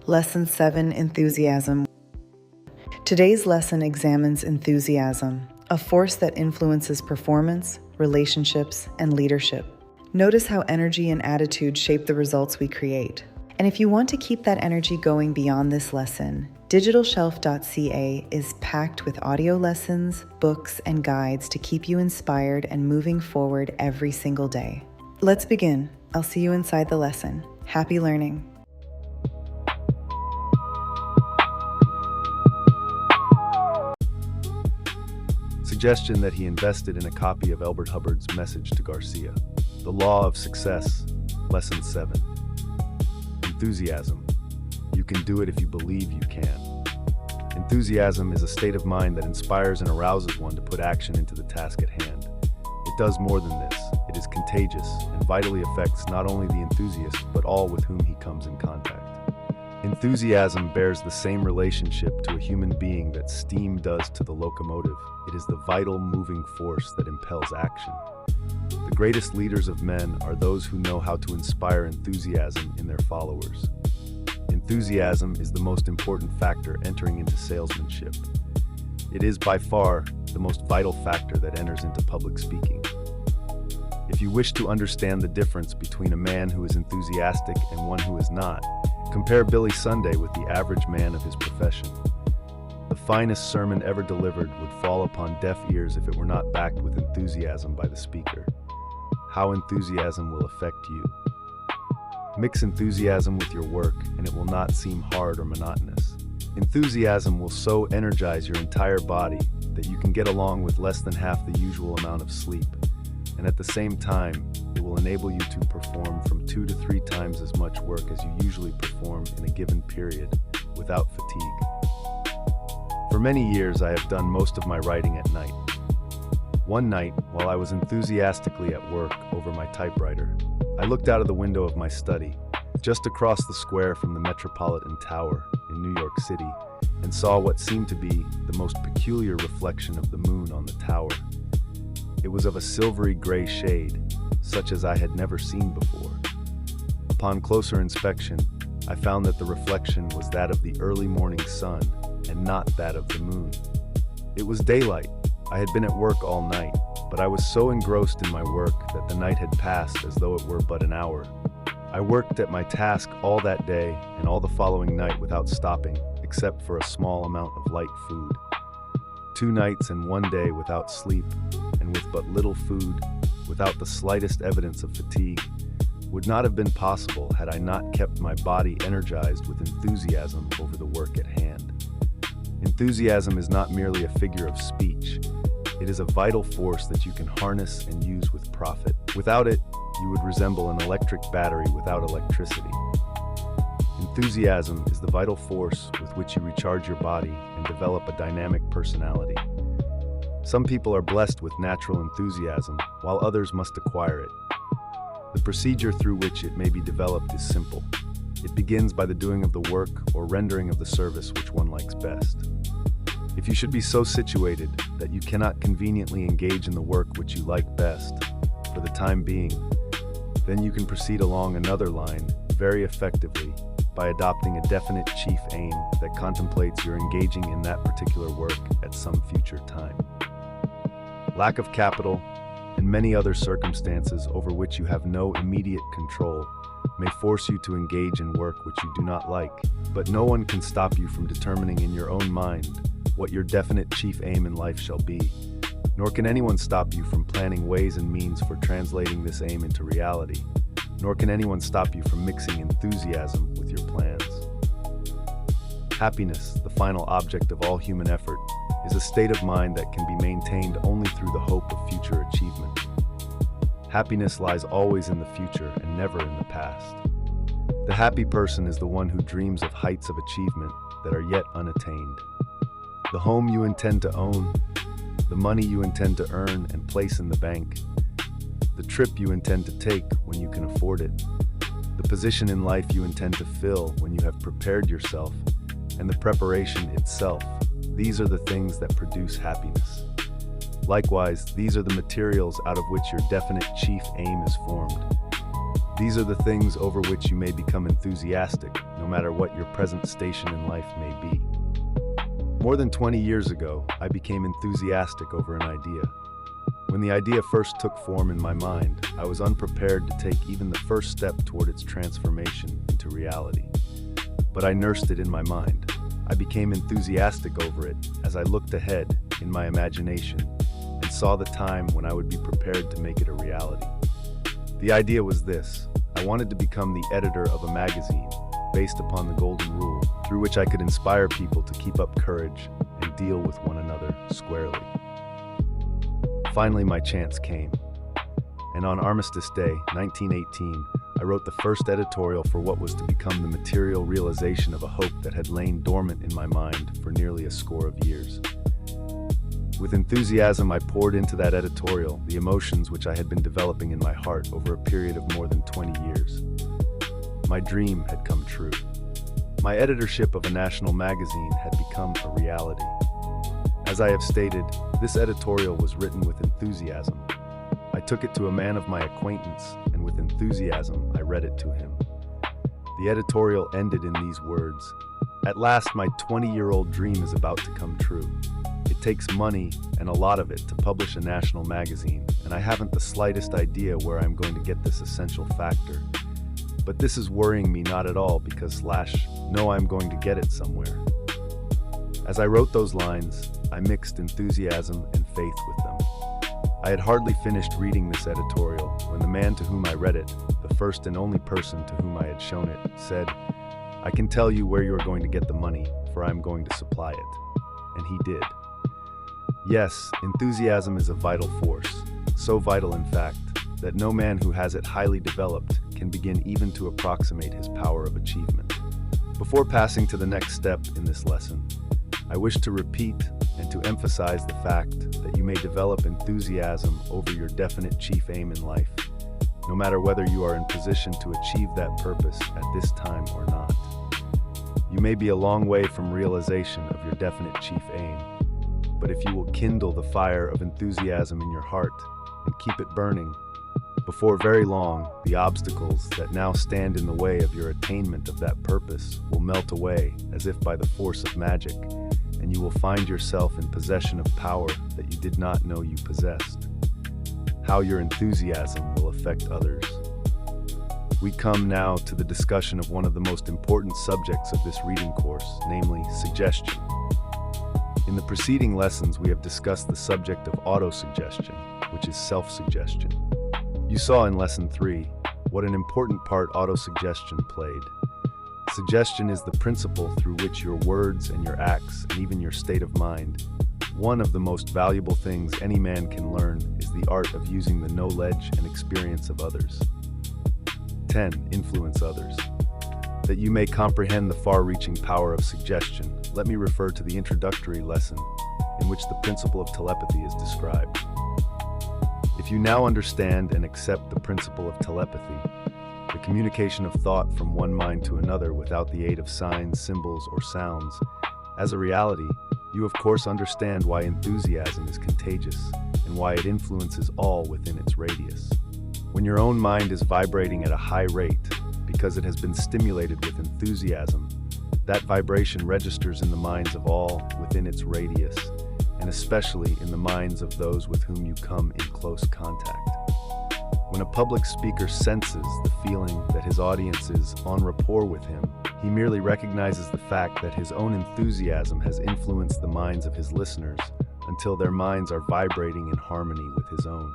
Lesson 7: Enthusiasm. Today's lesson examines enthusiasm, a force that influences performance, relationships, and leadership. Notice how energy and attitude shape the results we create. And if you want to keep that energy going beyond this lesson, DigitalShelf.ca is packed with audio lessons, books, and guides to keep you inspired and moving forward every single day. Let's begin. I'll see you inside the lesson. Happy learning. Suggestion that he invested in a copy of Elbert Hubbard's Message to Garcia. The Law of Success, Lesson 7. Enthusiasm. You can do it if you believe you can. Enthusiasm is a state of mind that inspires and arouses one to put action into the task at hand. It does more than this. It is contagious and vitally affects not only the enthusiast, but all with whom he comes in contact. Enthusiasm bears the same relationship to a human being that steam does to the locomotive. It is the vital moving force that impels action. The greatest leaders of men are those who know how to inspire enthusiasm in their followers. Enthusiasm is the most important factor entering into salesmanship. It is by far the most vital factor that enters into public speaking. If you wish to understand the difference between a man who is enthusiastic and one who is not, compare Billy Sunday with the average man of his profession. The finest sermon ever delivered would fall upon deaf ears if it were not backed with enthusiasm by the speaker. How enthusiasm will affect you. Mix enthusiasm with your work, and it will not seem hard or monotonous. Enthusiasm will so energize your entire body that you can get along with less than half the usual amount of sleep, and at the same time, it will enable you to perform from 2 to 3 times as much work as you usually perform in a given period without fatigue. For many years, I have done most of my writing at night. One night, while I was enthusiastically at work over my typewriter, I looked out of the window of my study, just across the square from the Metropolitan Tower in New York City, and saw what seemed to be the most peculiar reflection of the moon on the tower. It was of a silvery gray shade, such as I had never seen before. Upon closer inspection, I found that the reflection was that of the early morning sun and not that of the moon. It was daylight. I had been at work all night, but I was so engrossed in my work that the night had passed as though it were but an hour. I worked at my task all that day and all the following night without stopping, except for a small amount of light food. 2 nights and 1 day without sleep, and with but little food, without the slightest evidence of fatigue, would not have been possible had I not kept my body energized with enthusiasm over the work at hand. Enthusiasm is not merely a figure of speech. It is a vital force that you can harness and use with profit. Without it, you would resemble an electric battery without electricity. Enthusiasm is the vital force with which you recharge your body and develop a dynamic personality. Some people are blessed with natural enthusiasm, while others must acquire it. The procedure through which it may be developed is simple. It begins by the doing of the work or rendering of the service which one likes best. If you should be so situated that you cannot conveniently engage in the work which you like best, for the time being, then you can proceed along another line very effectively by adopting a definite chief aim that contemplates your engaging in that particular work at some future time. Lack of capital and many other circumstances over which you have no immediate control may force you to engage in work which you do not like, but no one can stop you from determining in your own mind what your definite chief aim in life shall be, nor can anyone stop you from planning ways and means for translating this aim into reality, nor can anyone stop you from mixing enthusiasm with your plans. Happiness, the final object of all human effort, is a state of mind that can be maintained only through the hope of future achievement. Happiness lies always in the future and never in the past. The happy person is the one who dreams of heights of achievement that are yet unattained. The home you intend to own, the money you intend to earn and place in the bank, the trip you intend to take when you can afford it, the position in life you intend to fill when you have prepared yourself, and the preparation itself. These are the things that produce happiness. Likewise, these are the materials out of which your definite chief aim is formed. These are the things over which you may become enthusiastic, no matter what your present station in life may be. More than 20 years ago, I became enthusiastic over an idea. When the idea first took form in my mind, I was unprepared to take even the first step toward its transformation into reality. But I nursed it in my mind. I became enthusiastic over it as I looked ahead in my imagination and saw the time when I would be prepared to make it a reality. The idea was this: I wanted to become the editor of a magazine based upon the golden rule, through which I could inspire people to keep up courage and deal with one another squarely. Finally, my chance came. And on Armistice Day, 1918, I wrote the first editorial for what was to become the material realization of a hope that had lain dormant in my mind for nearly a score of years. With enthusiasm, I poured into that editorial the emotions which I had been developing in my heart over a period of more than 20 years. My dream had come true. My editorship of a national magazine had become a reality. As I have stated, this editorial was written with enthusiasm. I took it to a man of my acquaintance, and with enthusiasm, I read it to him. The editorial ended in these words: "At last, my 20-year-old dream is about to come true. It takes money, and a lot of it, to publish a national magazine, and I haven't the slightest idea where I'm going to get this essential factor. But this is worrying me not at all because no, I'm going to get it somewhere." As I wrote those lines, I mixed enthusiasm and faith with them. I had hardly finished reading this editorial when the man to whom I read it, the first and only person to whom I had shown it, said, "I can tell you where you are going to get the money, for I am going to supply it." And he did. Yes, enthusiasm is a vital force, so vital in fact, that no man who has it highly developed can begin even to approximate his power of achievement. Before passing to the next step in this lesson, I wish to repeat and to emphasize the fact that you may develop enthusiasm over your definite chief aim in life, no matter whether you are in position to achieve that purpose at this time or not. You may be a long way from realization of your definite chief aim, but if you will kindle the fire of enthusiasm in your heart and keep it burning, before very long, the obstacles that now stand in the way of your attainment of that purpose will melt away as if by the force of magic, and you will find yourself in possession of power that you did not know you possessed. How your enthusiasm will affect others. We come now to the discussion of one of the most important subjects of this reading course, namely suggestion. In the preceding lessons, we have discussed the subject of autosuggestion, which is self-suggestion. You saw in Lesson 3 what an important part autosuggestion played. Suggestion is the principle through which your words and your acts, and even your state of mind. One of the most valuable things any man can learn is the art of using the knowledge and experience of others. 10. Influence others. That you may comprehend the far-reaching power of suggestion, let me refer to the introductory lesson in which the principle of telepathy is described. If you now understand and accept the principle of telepathy, the communication of thought from one mind to another without the aid of signs, symbols, or sounds, as a reality, you of course understand why enthusiasm is contagious and why it influences all within its radius. When your own mind is vibrating at a high rate because it has been stimulated with enthusiasm, that vibration registers in the minds of all within its radius, and especially in the minds of those with whom you come in close contact. When a public speaker senses the feeling that his audience is en rapport with him, he merely recognizes the fact that his own enthusiasm has influenced the minds of his listeners until their minds are vibrating in harmony with his own.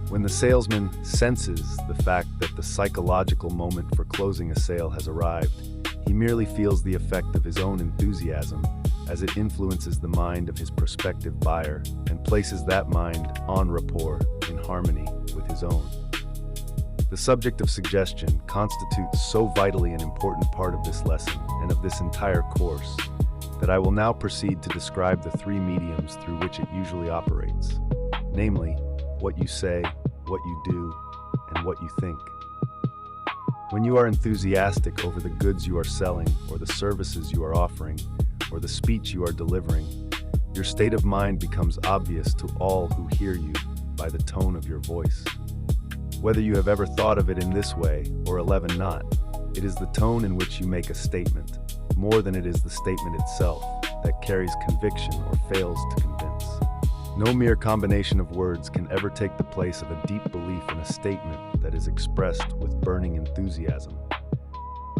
When the salesman senses the fact that the psychological moment for closing a sale has arrived, he merely feels the effect of his own enthusiasm as it influences the mind of his prospective buyer and places that mind en rapport in harmony with his own. The subject of suggestion constitutes so vitally an important part of this lesson and of this entire course that I will now proceed to describe the three mediums through which it usually operates, namely, what you say, what you do, and what you think. When you are enthusiastic over the goods you are selling, or the services you are offering, or the speech you are delivering, your state of mind becomes obvious to all who hear you by the tone of your voice. Whether you have ever thought of it in this way or 11 not, it is the tone in which you make a statement, more than it is the statement itself, that carries conviction or fails to convince. No mere combination of words can ever take the place of a deep belief in a statement that is expressed with burning enthusiasm.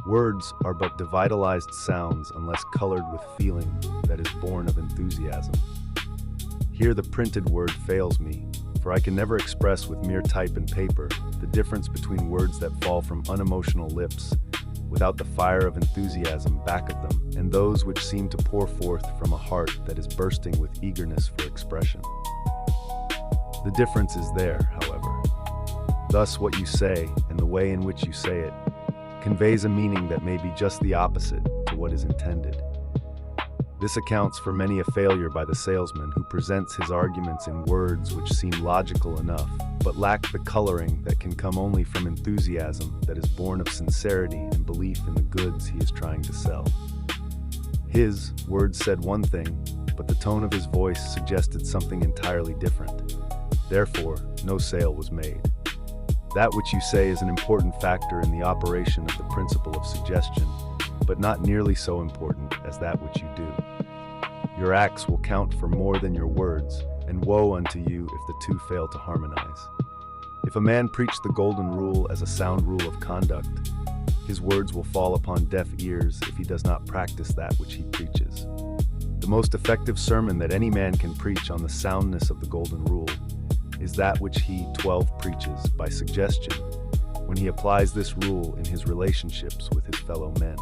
Words are but devitalized sounds unless colored with feeling that is born of enthusiasm. Here the printed word fails me, for I can never express with mere type and paper the difference between words that fall from unemotional lips without the fire of enthusiasm back of them, and those which seem to pour forth from a heart that is bursting with eagerness for expression. The difference is there, however. Thus, what you say, and the way in which you say it, conveys a meaning that may be just the opposite to what is intended. This accounts for many a failure by the salesman who presents his arguments in words which seem logical enough, but lack the coloring that can come only from enthusiasm that is born of sincerity and belief in the goods he is trying to sell. His words said one thing, but the tone of his voice suggested something entirely different. Therefore, no sale was made. That which you say is an important factor in the operation of the principle of suggestion, but not nearly so important as that which you do. Your acts will count for more than your words, and woe unto you if the two fail to harmonize. If a man preach the golden rule as a sound rule of conduct, his words will fall upon deaf ears if he does not practice that which he preaches. The most effective sermon that any man can preach on the soundness of the golden rule is that which he 12 preaches by suggestion, when he applies this rule in his relationships with his fellow men.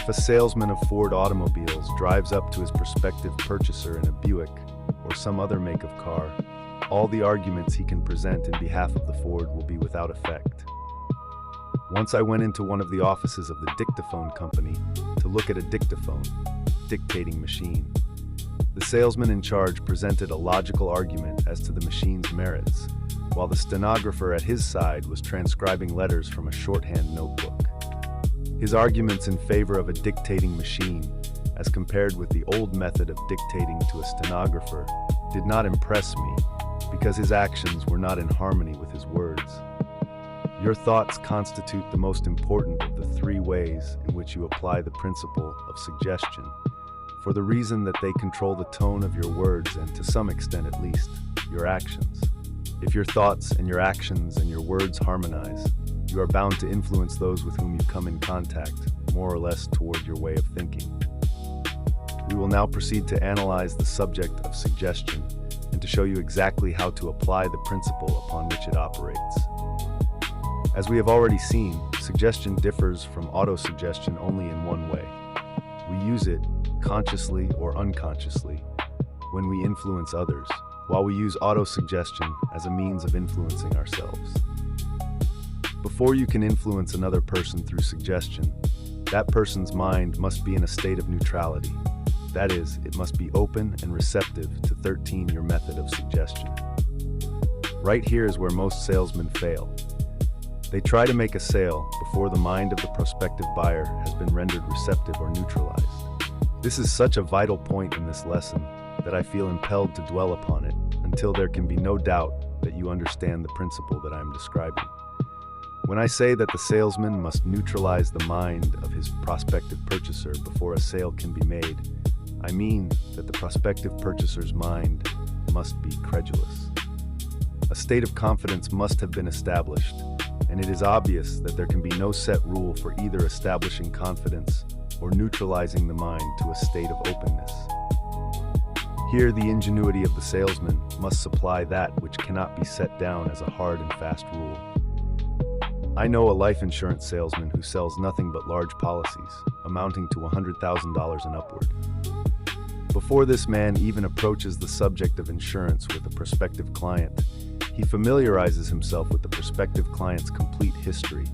If a salesman of Ford automobiles drives up to his prospective purchaser in a Buick or some other make of car, all the arguments he can present in behalf of the Ford will be without effect. Once I went into one of the offices of the dictaphone company to look at a dictaphone, dictating machine. The salesman in charge presented a logical argument as to the machine's merits, while the stenographer at his side was transcribing letters from a shorthand notebook. His arguments in favor of a dictating machine, as compared with the old method of dictating to a stenographer, did not impress me, because his actions were not in harmony with his words. Your thoughts constitute the most important of the three ways in which you apply the principle of suggestion, for the reason that they control the tone of your words and, to some extent at least, your actions. If your thoughts and your actions and your words harmonize, you are bound to influence those with whom you come in contact, more or less toward your way of thinking. We will now proceed to analyze the subject of suggestion and to show you exactly how to apply the principle upon which it operates. As we have already seen, suggestion differs from autosuggestion only in one way. We use it, consciously or unconsciously, when we influence others, while we use autosuggestion as a means of influencing ourselves. Before you can influence another person through suggestion, that person's mind must be in a state of neutrality. That is, it must be open and receptive to 13, your method of suggestion. Right here is where most salesmen fail. They try to make a sale before the mind of the prospective buyer has been rendered receptive or neutralized. This is such a vital point in this lesson that I feel impelled to dwell upon it until there can be no doubt that you understand the principle that I am describing. When I say that the salesman must neutralize the mind of his prospective purchaser before a sale can be made, I mean that the prospective purchaser's mind must be credulous. A state of confidence must have been established, and it is obvious that there can be no set rule for either establishing confidence or neutralizing the mind to a state of openness. Here, the ingenuity of the salesman must supply that which cannot be set down as a hard and fast rule. I know a life insurance salesman who sells nothing but large policies, amounting to $100,000 and upward. Before this man even approaches the subject of insurance with a prospective client, he familiarizes himself with the prospective client's complete history,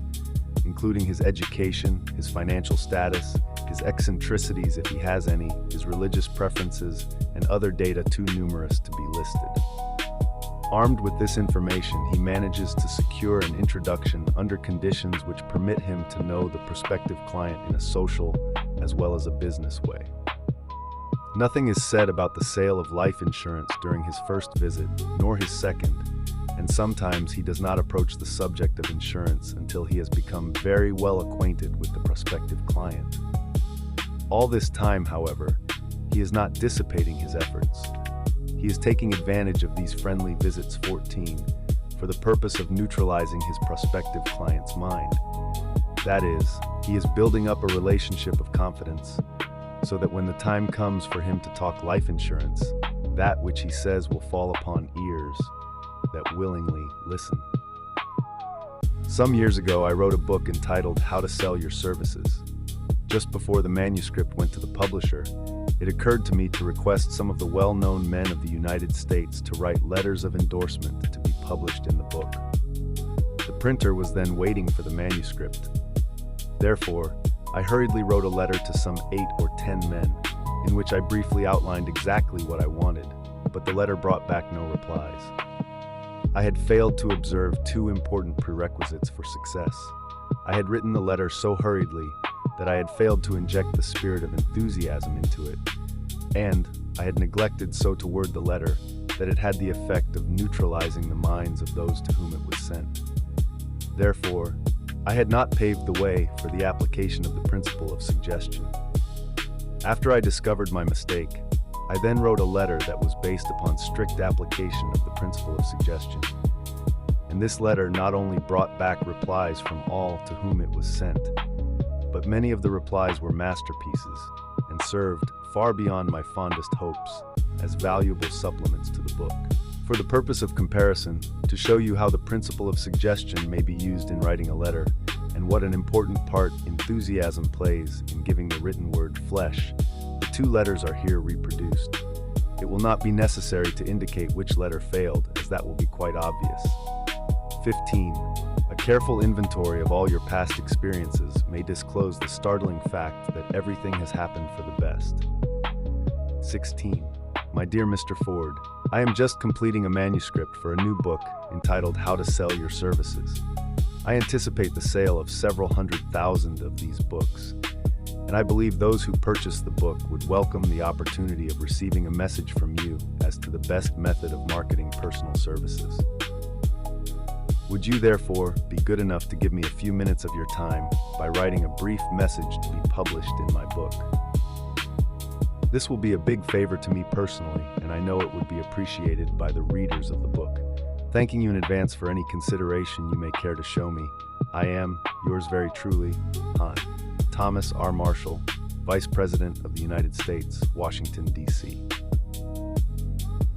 including his education, his financial status, his eccentricities if he has any, his religious preferences, and other data too numerous to be listed. Armed with this information, he manages to secure an introduction under conditions which permit him to know the prospective client in a social as well as a business way. Nothing is said about the sale of life insurance during his first visit, nor his second, and sometimes he does not approach the subject of insurance until he has become very well acquainted with the prospective client. All this time, however, he is not dissipating his efforts. He is taking advantage of these friendly visits 14 for the purpose of neutralizing his prospective client's mind. That is, he is building up a relationship of confidence so that when the time comes for him to talk life insurance, that which he says will fall upon ears that willingly listen. Some years ago, I wrote a book entitled How to Sell Your Services. Just before the manuscript went to the publisher, it occurred to me to request some of the well-known men of the United States to write letters of endorsement to be published in the book. The printer was then waiting for the manuscript. Therefore, I hurriedly wrote a letter to some 8 or 10 men, in which I briefly outlined exactly what I wanted, but the letter brought back no replies. I had failed to observe 2 important prerequisites for success. I had written the letter so hurriedly that I had failed to inject the spirit of enthusiasm into it, and I had neglected so to word the letter that it had the effect of neutralizing the minds of those to whom it was sent. Therefore, I had not paved the way for the application of the principle of suggestion. After I discovered my mistake, I then wrote a letter that was based upon strict application of the principle of suggestion. And this letter not only brought back replies from all to whom it was sent, but many of the replies were masterpieces and served, far beyond my fondest hopes, as valuable supplements to the book. For the purpose of comparison, to show you how the principle of suggestion may be used in writing a letter, and what an important part enthusiasm plays in giving the written word flesh, the 2 letters are here reproduced. It will not be necessary to indicate which letter failed, as that will be quite obvious. 15. A careful inventory of all your past experiences may disclose the startling fact that everything has happened for the best. 16. My dear Mr. Ford, I am just completing a manuscript for a new book entitled How to Sell Your Services. I anticipate the sale of several 100,000 of these books, and I believe those who purchase the book would welcome the opportunity of receiving a message from you as to the best method of marketing personal services. Would you therefore be good enough to give me a few minutes of your time by writing a brief message to be published in my book? This will be a big favor to me personally, and I know it would be appreciated by the readers of the book. Thanking you in advance for any consideration you may care to show me. I am, yours very truly, Thomas R. Marshall, Vice President of the United States, Washington, D.C.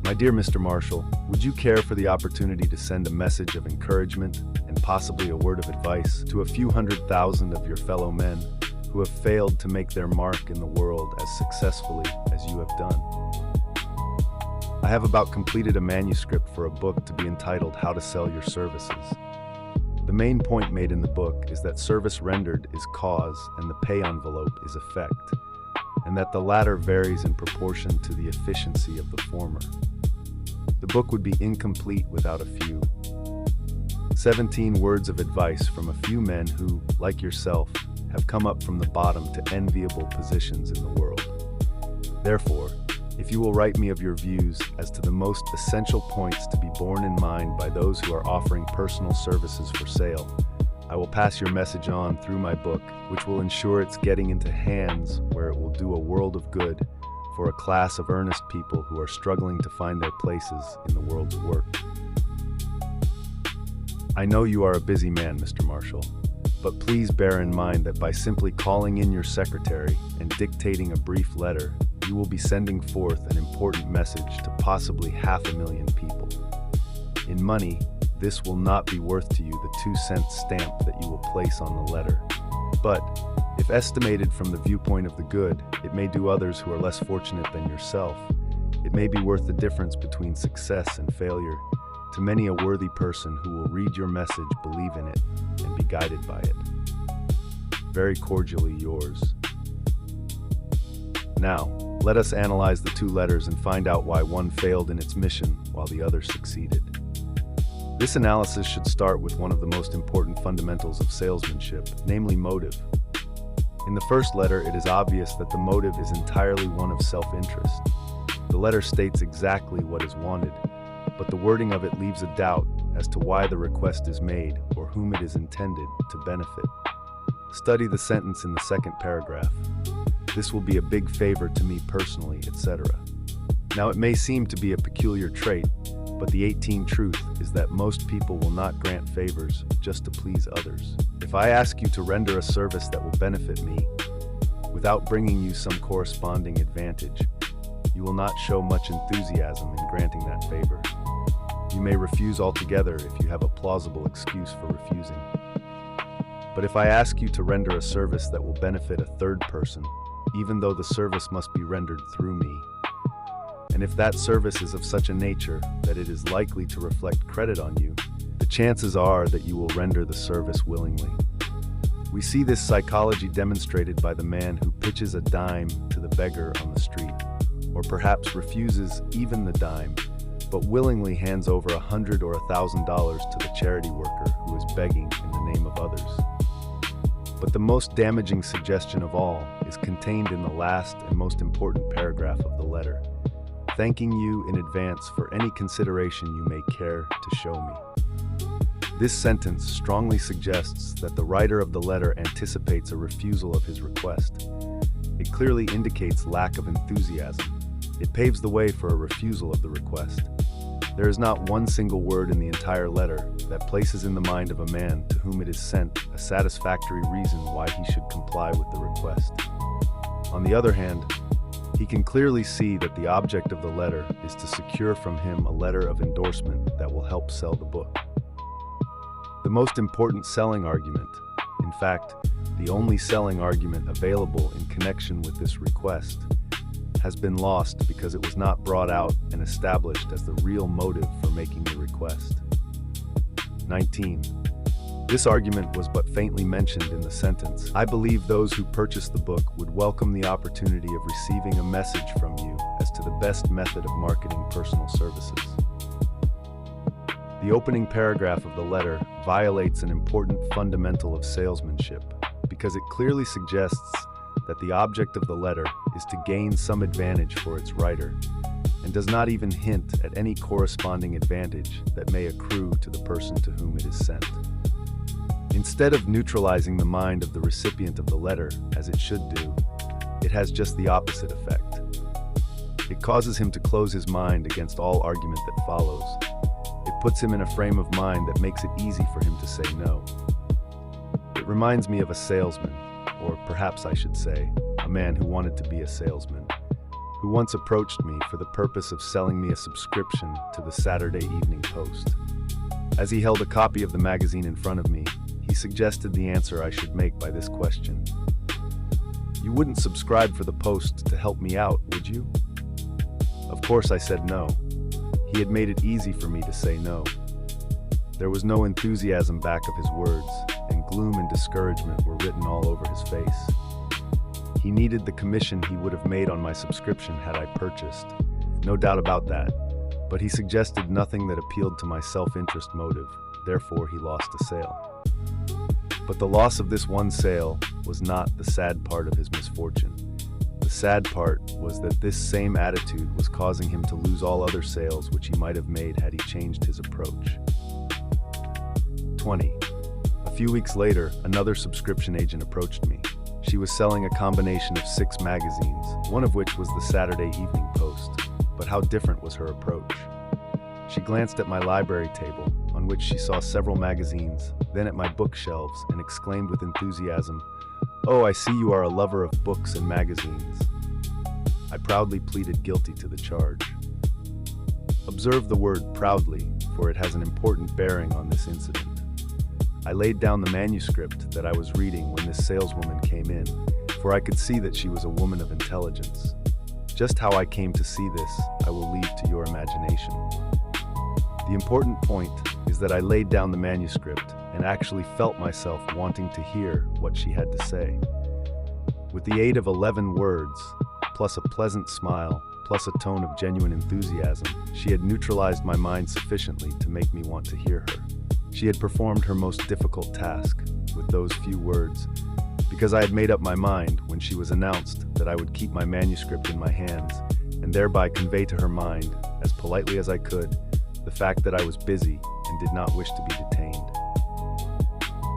My dear Mr. Marshall, would you care for the opportunity to send a message of encouragement and possibly a word of advice to a few 100,000 of your fellow men who have failed to make their mark in the world as successfully as you have done? I have about completed a manuscript for a book to be entitled How to Sell Your Services. The main point made in the book is that service rendered is cause and the pay envelope is effect, and that the latter varies in proportion to the efficiency of the former. The book would be incomplete without a few 17 words of advice from a few men who, like yourself, have come up from the bottom to enviable positions in the world. Therefore, if you will write me of your views as to the most essential points to be borne in mind by those who are offering personal services for sale, I will pass your message on through my book, which will ensure it's getting into hands where it will do a world of good for a class of earnest people who are struggling to find their places in the world's work. I know you are a busy man, Mr. Marshall, but please bear in mind that by simply calling in your secretary and dictating a brief letter, you will be sending forth an important message to possibly 500,000 people. In money, this will not be worth to you the 2-cent stamp that you will place on the letter. But, if estimated from the viewpoint of the good, it may do others who are less fortunate than yourself. It may be worth the difference between success and failure to many a worthy person who will read your message, believe in it, and be guided by it. Very cordially yours. Now, let us analyze the 2 letters and find out why one failed in its mission while the other succeeded. This analysis should start with one of the most important fundamentals of salesmanship, namely motive. In the first letter, it is obvious that the motive is entirely one of self-interest. The letter states exactly what is wanted, but the wording of it leaves a doubt as to why the request is made or whom it is intended to benefit. Study the sentence in the second paragraph. This will be a big favor to me personally, etc. Now, it may seem to be a peculiar trait, but the 18 truth is that most people will not grant favors just to please others. If I ask you to render a service that will benefit me, without bringing you some corresponding advantage, you will not show much enthusiasm in granting that favor. You may refuse altogether if you have a plausible excuse for refusing. But if I ask you to render a service that will benefit a third person, even though the service must be rendered through me, and if that service is of such a nature that it is likely to reflect credit on you, the chances are that you will render the service willingly. We see this psychology demonstrated by the man who pitches a dime to the beggar on the street, or perhaps refuses even the dime, but willingly hands over $100 or $1,000 to the charity worker who is begging in the name of others. But the most damaging suggestion of all is contained in the last and most important paragraph of the letter, thanking you in advance for any consideration you may care to show me. This sentence strongly suggests that the writer of the letter anticipates a refusal of his request. It clearly indicates lack of enthusiasm. It paves the way for a refusal of the request. There is not one single word in the entire letter that places in the mind of a man to whom it is sent a satisfactory reason why he should comply with the request. On the other hand, he can clearly see that the object of the letter is to secure from him a letter of endorsement that will help sell the book. The most important selling argument, in fact, the only selling argument available in connection with this request, has been lost because it was not brought out and established as the real motive for making the request. 19. This argument was but faintly mentioned in the sentence. I believe those who purchase the book would welcome the opportunity of receiving a message from you as to the best method of marketing personal services. The opening paragraph of the letter violates an important fundamental of salesmanship because it clearly suggests that the object of the letter is to gain some advantage for its writer, and does not even hint at any corresponding advantage that may accrue to the person to whom it is sent. Instead of neutralizing the mind of the recipient of the letter, as it should do, it has just the opposite effect. It causes him to close his mind against all argument that follows. It puts him in a frame of mind that makes it easy for him to say no. It reminds me of a salesman, or perhaps I should say, a man who wanted to be a salesman, who once approached me for the purpose of selling me a subscription to the Saturday Evening Post. As he held a copy of the magazine in front of me, he suggested the answer I should make by this question. You wouldn't subscribe for the Post to help me out, would you? Of course I said no. He had made it easy for me to say no. There was no enthusiasm back of his words, and gloom and discouragement were written all over his face. He needed the commission he would have made on my subscription had I purchased. No doubt about that, but he suggested nothing that appealed to my self-interest motive, therefore he lost a sale. But the loss of this one sale was not the sad part of his misfortune. The sad part was that this same attitude was causing him to lose all other sales which he might have made had he changed his approach. 20. A few weeks later, another subscription agent approached me. She was selling a combination of 6 magazines, one of which was the Saturday Evening Post. But how different was her approach? She glanced at my library table, on which she saw several magazines, then at my bookshelves, and exclaimed with enthusiasm, "Oh, I see you are a lover of books and magazines." I proudly pleaded guilty to the charge. Observe the word proudly, for it has an important bearing on this incident. I laid down the manuscript that I was reading when this saleswoman came in, for I could see that she was a woman of intelligence. Just how I came to see this, I will leave to your imagination. The important point is that I laid down the manuscript and actually felt myself wanting to hear what she had to say. With the aid of 11 words, plus a pleasant smile, plus a tone of genuine enthusiasm, she had neutralized my mind sufficiently to make me want to hear her. She had performed her most difficult task with those few words, because I had made up my mind when she was announced that I would keep my manuscript in my hands and thereby convey to her mind, as politely as I could, the fact that I was busy and did not wish to be detained.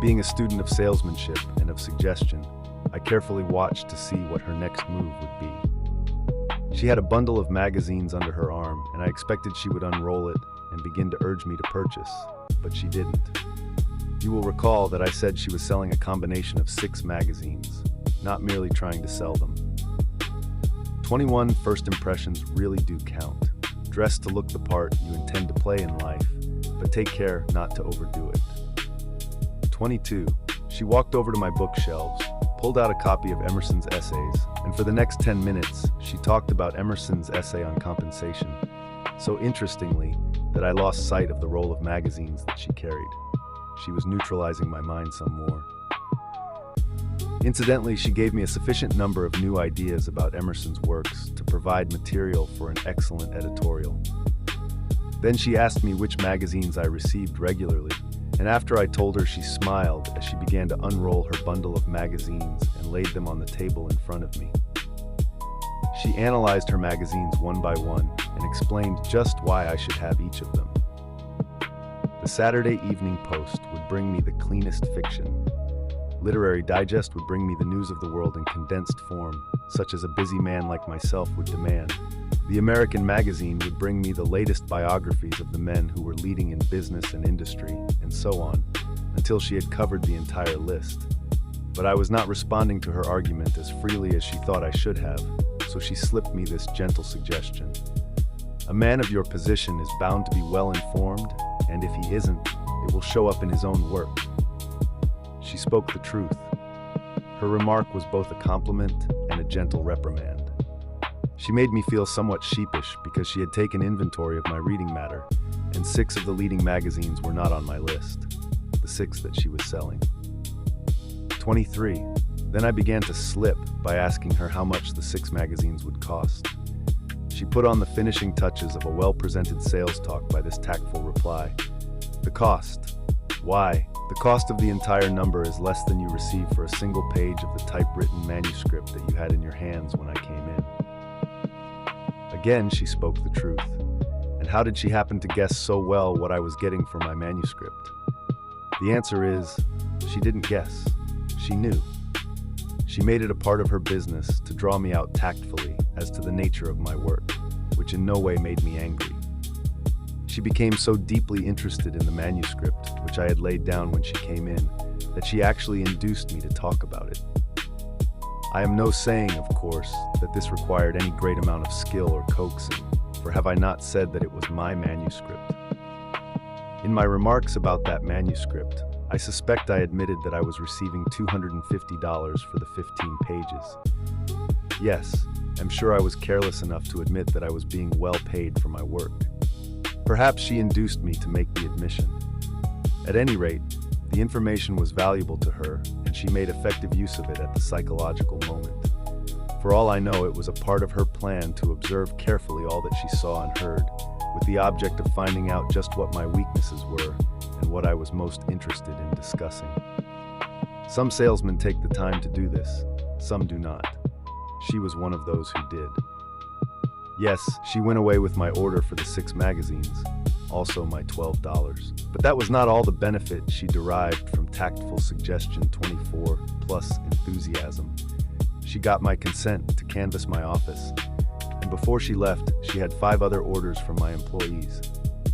Being a student of salesmanship and of suggestion, I carefully watched to see what her next move would be. She had a bundle of magazines under her arm, and I expected she would unroll it and begin to urge me to purchase, but she didn't. You will recall that I said she was selling a combination of 6 magazines, not merely trying to sell them. 21 first impressions really do count. Dress to look the part you intend to play in life, but take care not to overdo it. 22. She walked over to my bookshelves, pulled out a copy of Emerson's essays, and for the next 10 minutes, she talked about Emerson's essay on compensation, so interestingly that I lost sight of the roll of magazines that she carried. She was neutralizing my mind some more. Incidentally, she gave me a sufficient number of new ideas about Emerson's works to provide material for an excellent editorial. Then she asked me which magazines I received regularly, and after I told her, she smiled as she began to unroll her bundle of magazines and laid them on the table in front of me. She analyzed her magazines one by one and explained just why I should have each of them. The Saturday Evening Post would bring me the cleanest fiction. Literary Digest would bring me the news of the world in condensed form, such as a busy man like myself would demand. The American Magazine would bring me the latest biographies of the men who were leading in business and industry, and so on, until she had covered the entire list. But I was not responding to her argument as freely as she thought I should have, so she slipped me this gentle suggestion. A man of your position is bound to be well informed, and if he isn't, it will show up in his own work. She spoke the truth. Her remark was both a compliment and a gentle reprimand. She made me feel somewhat sheepish because she had taken inventory of my reading matter, and 6 of the leading magazines were not on my list, the 6 that she was selling. 23. Then I began to slip by asking her how much the 6 magazines would cost. She put on the finishing touches of a well-presented sales talk by this tactful reply. The cost. Why? The cost of the entire number is less than you receive for a single page of the typewritten manuscript that you had in your hands when I came in. Again, she spoke the truth. And how did she happen to guess so well what I was getting for my manuscript? The answer is, she didn't guess. She knew. She made it a part of her business to draw me out tactfully as to the nature of my work, which in no way made me angry. She became so deeply interested in the manuscript, which I had laid down when she came in, that she actually induced me to talk about it. I am no saying, of course, that this required any great amount of skill or coaxing, for have I not said that it was my manuscript? In my remarks about that manuscript, I suspect I admitted that I was receiving $250 for the 15 pages. Yes, I'm sure I was careless enough to admit that I was being well paid for my work. Perhaps she induced me to make the admission. At any rate, the information was valuable to her, and she made effective use of it at the psychological moment. For all I know, it was a part of her plan to observe carefully all that she saw and heard, with the object of finding out just what my weaknesses were and what I was most interested in discussing. Some salesmen take the time to do this, some do not. She was one of those who did. Yes, she went away with my order for the 6 magazines, also my $12. But that was not all the benefit she derived from tactful suggestion 24 plus enthusiasm. She got my consent to canvass my office, and before she left, she had 5 other orders from my employees.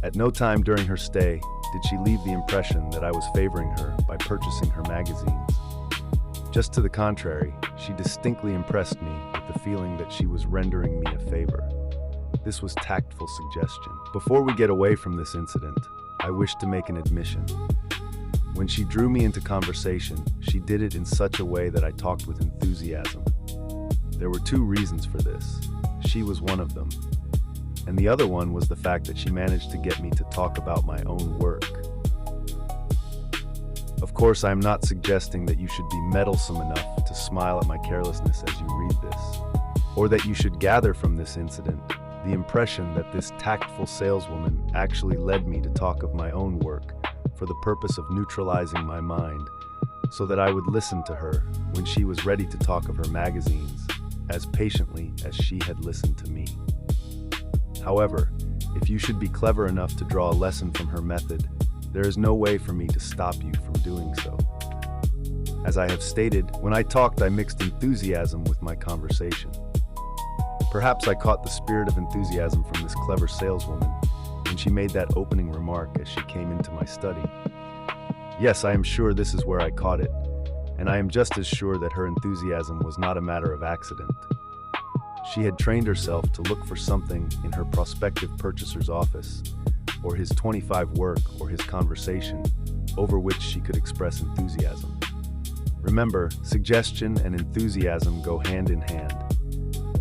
At no time during her stay did she leave the impression that I was favoring her by purchasing her magazines. Just to the contrary, she distinctly impressed me with the feeling that she was rendering me a favor. This was tactful suggestion. Before we get away from this incident, I wish to make an admission. When she drew me into conversation, she did it in such a way that I talked with enthusiasm. There were 2 reasons for this. She was one of them. And the other one was the fact that she managed to get me to talk about my own work. Of course, I am not suggesting that you should be meddlesome enough to smile at my carelessness as you read this, or that you should gather from this incident the impression that this tactful saleswoman actually led me to talk of my own work for the purpose of neutralizing my mind, so that I would listen to her when she was ready to talk of her magazines, as patiently as she had listened to me. However, If you should be clever enough to draw a lesson from her method, there is no way for me to stop you from doing so. As I have stated, when I talked, I mixed enthusiasm with my conversation. Perhaps I caught the spirit of enthusiasm from this clever saleswoman when she made that opening remark as she came into my study. Yes, I am sure this is where I caught it, and I am just as sure that her enthusiasm was not a matter of accident. She had trained herself to look for something in her prospective purchaser's office, or his 25 work, or his conversation, over which she could express enthusiasm. Remember, suggestion and enthusiasm go hand in hand.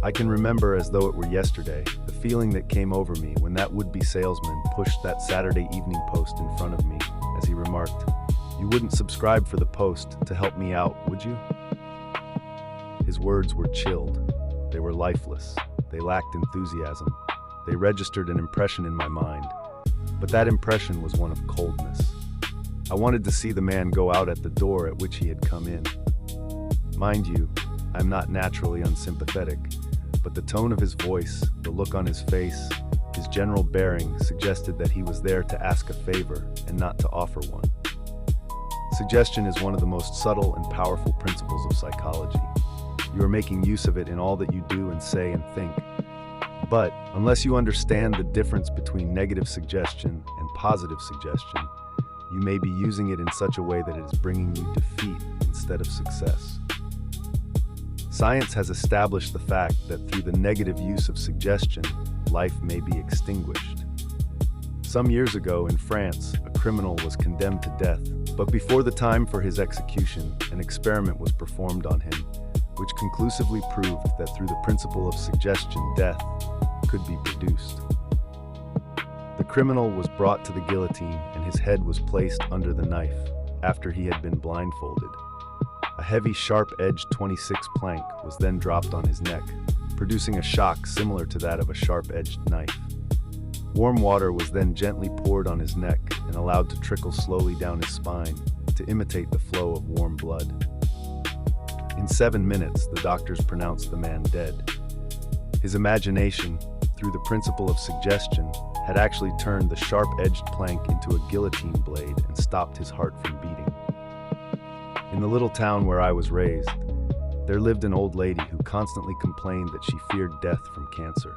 I can remember as though it were yesterday, the feeling that came over me when that would-be salesman pushed that Saturday evening post in front of me, as he remarked, "You wouldn't subscribe for the post to help me out, would you?" His words were chilled. They were lifeless. They lacked enthusiasm. They registered an impression in my mind, but that impression was one of coldness. I wanted to see the man go out at the door at which he had come in. Mind you, I'm not naturally unsympathetic, but the tone of his voice, the look on his face, his general bearing suggested that he was there to ask a favor and not to offer one. Suggestion is one of the most subtle and powerful principles of psychology. You are making use of it in all that you do and say and think. But unless you understand the difference between negative suggestion and positive suggestion, you may be using it in such a way that it is bringing you defeat instead of success. Science has established the fact that through the negative use of suggestion, life may be extinguished. Some years ago in France, a criminal was condemned to death, but before the time for his execution, an experiment was performed on him, which conclusively proved that through the principle of suggestion, death could be produced. The criminal was brought to the guillotine and his head was placed under the knife after he had been blindfolded. A heavy, sharp-edged 26 plank was then dropped on his neck, producing a shock similar to that of a sharp-edged knife. Warm water was then gently poured on his neck and allowed to trickle slowly down his spine to imitate the flow of warm blood. In 7 minutes, the doctors pronounced the man dead. His imagination, through the principle of suggestion, had actually turned the sharp-edged plank into a guillotine blade and stopped his heart from beating. In the little town where I was raised, there lived an old lady who constantly complained that she feared death from cancer.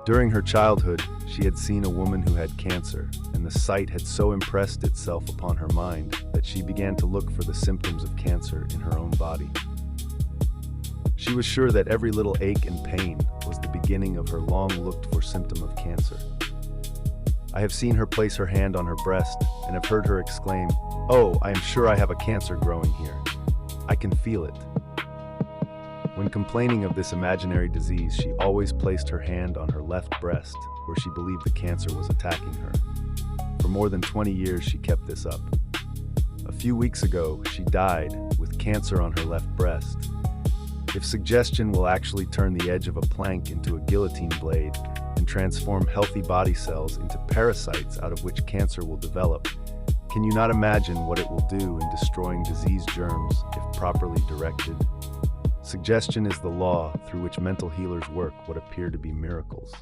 During her childhood, she had seen a woman who had cancer, and the sight had so impressed itself upon her mind that she began to look for the symptoms of cancer in her own body. She was sure that every little ache and pain was the beginning of her long-looked-for symptom of cancer. I have seen her place her hand on her breast and have heard her exclaim, "Oh, I am sure I have a cancer growing here. I can feel it." When complaining of this imaginary disease, she always placed her hand on her left breast, where she believed the cancer was attacking her. For more than 20 years, she kept this up. A few weeks ago, she died with cancer on her left breast. If suggestion will actually turn the edge of a plank into a guillotine blade and transform healthy body cells into parasites out of which cancer will develop, can you not imagine what it will do in destroying disease germs if properly directed? Suggestion is the law through which mental healers work what appear to be miracles.